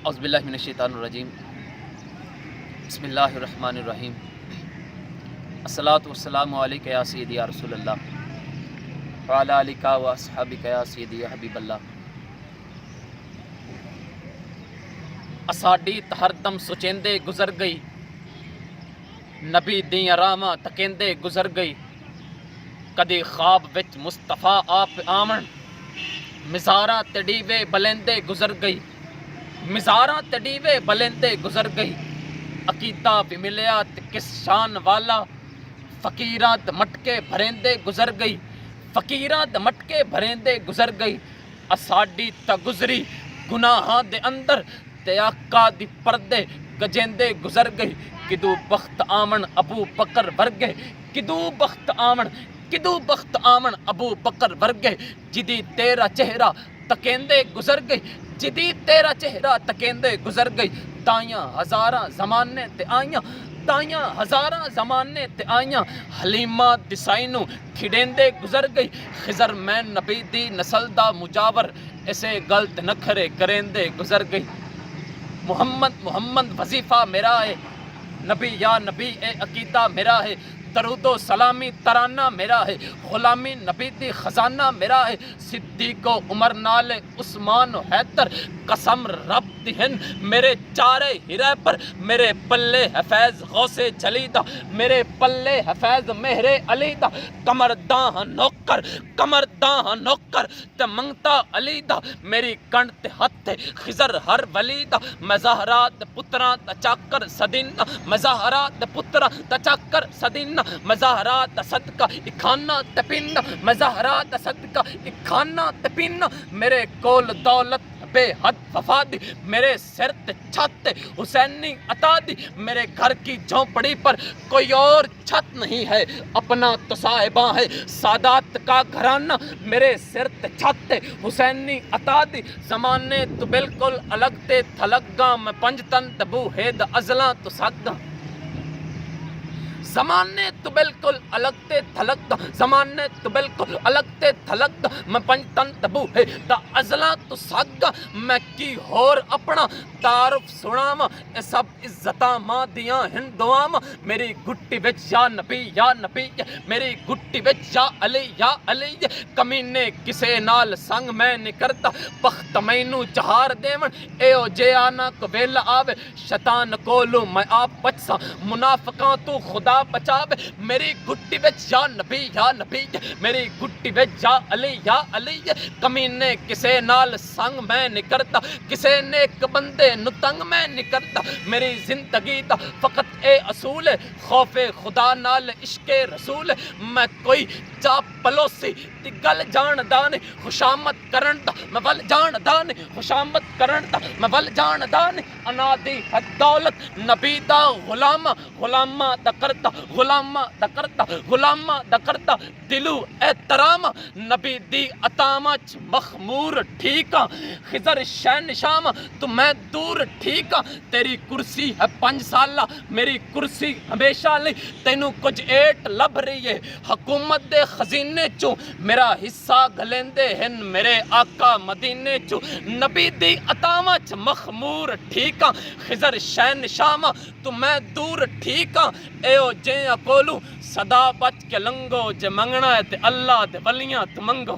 اعوذ باللہ من الشیطان الرجیم بسم اللہ الرحمن الرحیم الصلاۃ والسلام علیک یا سیدی یا رسول اللہ وعلی آلک و اصحابک یا سیدی یا حبیب اللہ۔ اساڈی ہردم سچیندے گزر گئی، نبی دیاں راواں تکیندے گزر گئی، کدی خواب وچ مصطفیٰ آپ آمن، مزاراں تے ڈیوے بلیندے گزر گئی، مزاراں تے ڈیوے بلیندے گزر گئی، عقیدہ بھی ملیا تے کس شان والا، فقیراں تے مٹکے بھریندے گزر گئی، فقیراں تے مٹکے بھریندے گزر گئی، اساڈی تا گزری گناہاں دے اندر تے آقا دی پردے گجیندے گزر گئی، کدو بخت آمن ابو بکر ورگے، کدو بخت آمن ابو بکر ورگے، جدی تیرا چہرہ تکیندے گزر گئی، جدی تیرا چہرہ تکیندے گزر گئی، تائیاں ہزاراں زمانے تے آئیاں، تائیاں ہزاراں زمانے تے آئیاں، حلیمہ دسائنو کھڑیندے گزر گئی، خضر میں نبی دی نسل دا مجاور، اسے غلط نکھرے کریندے گزر گئی، محمد وظیفہ میرا ہے، نبی یا نبی اے عقیدہ میرا ہے، درود و سلامی ترانہ میرا ہے، غلامی نبی دی خزانہ میرا ہے، صدیق و عمر نال عثمان و حیدر، قسم رب دی ہن میرے چارے ہرے پر، میرے پلے حفیظ غوث جلی دا، میرے پلے حفیظ مہر علی دا، کمر داں نوکر تے منگتا علی دا، میری کنڈ تے ہتھ خضر ہر ولی دا، میں زہرات پتراں تا چاکر سدینہ، میں زہرات پتراں تا چاکر سدینہ، میں زہرات صدقہ اکھانہ تے پینا، میں زہرات صدقہ اکھانہ تے پینا، میرے کول دولت بے حد وفا دی، میرے سر تے چھت حسینی عطا دی، میرے گھر کی جھونپڑی پر کوئی اور چھت نہیں ہے، اپنا تو صاحباں ہے سادات کا گھرانہ، میرے سر تے چھت حسینی عطا دی، زمانے تو بالکل الگ تے تھلگاں، میں پنجتن تبو ہید ازلاں تو سگاں، زمانے تو بالکل الگ تے تھلگاں، زمانے تو بالکل الگ تے تھلگاں، میں پنجتن تبو ہے دا ازلاں تو سگاں، میں کی ہور اپنا تعارف سناواں، اے سب عزتاں ماں دیاں ہن دعاواں، میری گٹی وچ یا نبی میری گٹی وچ یا علی، کمینے کسے نال سنگ میں نہیں کرتا، بخت مینوں چہار دیون، اے او جے آنا کو ویلا آوے، شیطان کولوں میں آپ بچساں، منافقاں تو خدا بچاوے، میری گٹی وچ یا نبی میری گٹی وچ یا علی، کمینے کسے نال سنگ میں نہیں کرتا، کسے نیک بندے نو تنگ میں نہیں کرتا، میری زندگی دا فقط اے اصول ہے، خوف خدا نال عشق رسول، میں کوئی چاپلوسی دی گل جاندا نہیں، خوشامد کرن دا میں ول جاندا نہیں، خوشامد کرن دا میں ول جاندا نہیں، انا دی ہے دولت نبی دا غلامہ دا کرتا، دلو احترام نبی دی عطاواں چ مخمور ٹھیکاں، خضر شین شام تو میں دور ٹھیکاں، تیری کرسی ہے 5 سالہ، میری کرسی ہمیشہ لی، تینوں کچھ ایٹ لب رہی ہے، حکومت دے خزینے چوں میرا حصہ گلیندے ہن میرے آقا مدینے چوں، نبی دی عطاواں چ مخمور ٹھیکاں، خضر شین شام تو میں دور ٹھیکاں، اے او جے کولوں صدا بچ کے لنگو، جے منگنا ہے تے اللہ دے ولیاں تو منگو۔